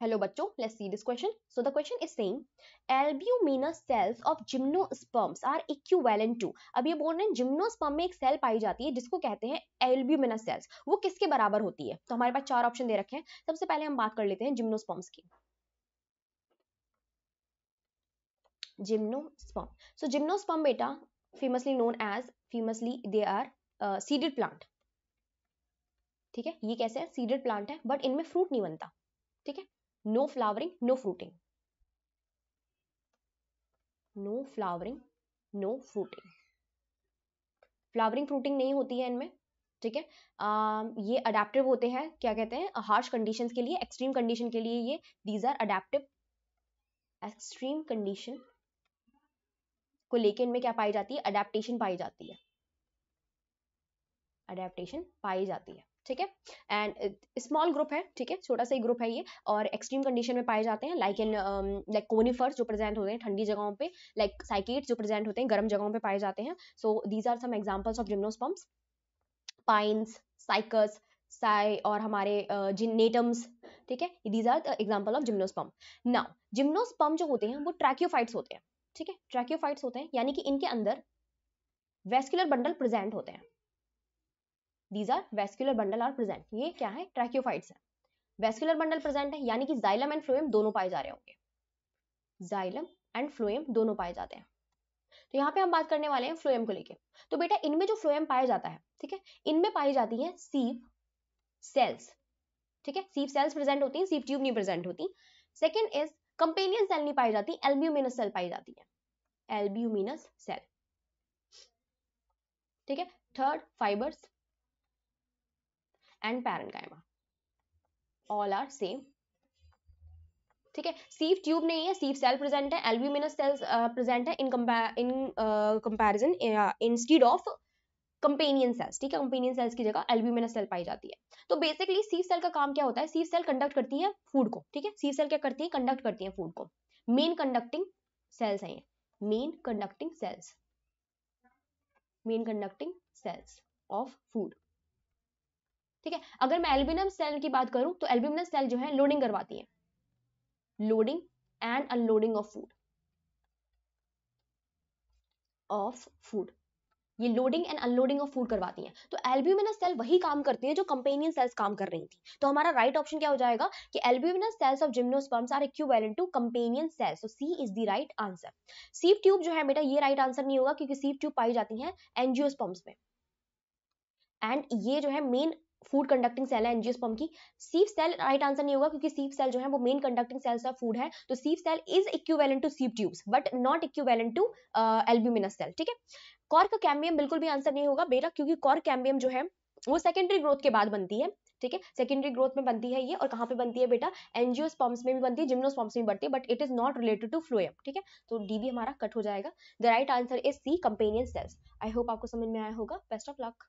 Hello बच्चों, let's see this question. So the question is saying albuminous cells of gymnosperms are equivalent to. अब ये बोल रहे हैं जिम्नोस्पर्म में एक सेल पाई जाती है जिसको कहते हैं एल्ब्यूमिनस सेल्स. वो किसके बराबर होती है? तो हमारे पास चार ऑप्शन दे रखे हैं. सबसे पहले हम बात कर लेते हैं जिम्नोस्पर्म्स की. जिम्नोस्पर्म. So जिम्नोस्पर्म बेटा famously they are seeded plant. ठीक है, ये कैसे है? सीडेड प्लांट है बट इनमें फ्रूट नहीं बनता. ठीक है, no flowering no fruiting. No flowering no fruiting. Flowering fruiting नहीं होती है इनमें. ठीक है, ये अडेप्टिव होते हैं. क्या कहते हैं? हार्श कंडीशंस के लिए, एक्सट्रीम कंडीशन के लिए ये these are adaptive. Extreme condition को लेके इनमें क्या पाई जाती है? अडेप्टेशन पाई जाती है. अडेप्टेशन पाई जाती है. ठीक है, एंड स्मॉल ग्रुप है. ठीक है, छोटा सा ही ग्रुप है ये, और एक्सट्रीम कंडीशन में पाए जाते हैं लाइक कोनिफर्स जो प्रेजेंट होते हैं ठंडी जगहों पे, लाइक साइकेट्स जो प्रेजेंट होते हैं गर्म जगहों पे पाए जाते हैं. So these are some examples of gymnosperms. Pines, cycas, साई और हमारे जिनेटम्स. ठीक है, these are the example of gymnosperm. Now gymnosperm जो होते हैं वो ट्रैकियोफाइट्स होते हैं. ठीक है, ट्रैकियोफाइट्स होते हैं यानी कि इनके अंदर वेस्कुलर बंडल प्रेजेंट होते हैं. These are vascular bundle are present. ये क्या है? ट्रैकियोफाइट्स है. वेस्कुलर बंडल प्रेजेंट है यानी कि जाइलम एंड फ्लोएम दोनों पाए जा रहे होंगे. जाइलम एंड फ्लोएम दोनों पाए जाते हैं. तो यहाँ पे हम बात करने वाले हैं फ्लोएम को लेके. तो बेटा इनमें जो फ्लोएम पाया जाता है, ठीक है, इनमें पाई जाती है सीव सेल्स. ठीक है, सीव सेल्स प्रेजेंट होती हैं, सीव ट्यूब नहीं प्रेजेंट होती. सेकेंड इज कंपेनियन सेल नहीं पाई जाती, एल्ब्यूमिनस सेल पाई जाती है. Albuminous cell. ठीक है, third fibres and parenchyma all are same. ठीक है, सीव ट्यूब नहीं है, सीव सेल प्रेजेंट है, एल्ब्यूमिनस सेल्स प्रेजेंट है in comparison instead of companion cells. ठीक है, कंपेनियन सेल्स की जगह एल्ब्यूमिनस सेल पाई जाती है. तो बेसिकली सीव सेल का काम क्या होता है? सीव सेल कंडक्ट करती है फूड को. ठीक है, सीव सेल क्या करती है? कंडक्ट करती है फूड को. मेन कंडक्टिंग सेल्स हैं ये. Main conducting cells. Main conducting cells of food. ठीक है, अगर मैं एल्ब्यूमिनस सेल की बात करूं तो एल्ब्यूमिनस सेल जो है लोडिंग करवाती है. Loading and unloading of food. ये loading and unloading of food करवाती हैं. तो एल्ब्यूमिनस सेल वही काम करती है जो कंपेनियन सेल्स काम कर रही थी. तो हमारा राइट ऑप्शन क्या हो जाएगा कि albuminous cells of gymnosperms are equivalent to companion cells. So c is the right answer. Sieve tube जो है बेटा ये राइट आंसर नहीं होगा क्योंकि सीव ट्यूब पाई जाती है एंजियोस्पर्म्स में, एंड ये जो है मेन फूड कंडक्टिंग सेल है एंजियोस्पर्म की. सीव सेल राइट आंसर नहीं होगा क्योंकि सीव सेल जो है वो main conducting cells of food है. तो sieve cell is equivalent to sieve tubes but not equivalent to albuminous cell. ठीक है, कॉर्क कैम्बियम बिल्कुल भी आंसर नहीं होगा बेटा क्योंकि कॉर्क कैम्बियम जो है वो सेकेंडरी ग्रोथ के बाद बनती है. ठीक है, सेकेंडरी ग्रोथ में बनती है ये, और कहाँ पे बनती है बेटा? एंजियोस्पर्म्स में भी बनती है, जिम्नोस्पर्म्स में भी बनती है, but it is not related to phloem. ठीक है, तो डी भी हमारा कट हो जाएगा. The right answer is c, companion cells. I hope आपको समझ में आया होगा. Best of luck.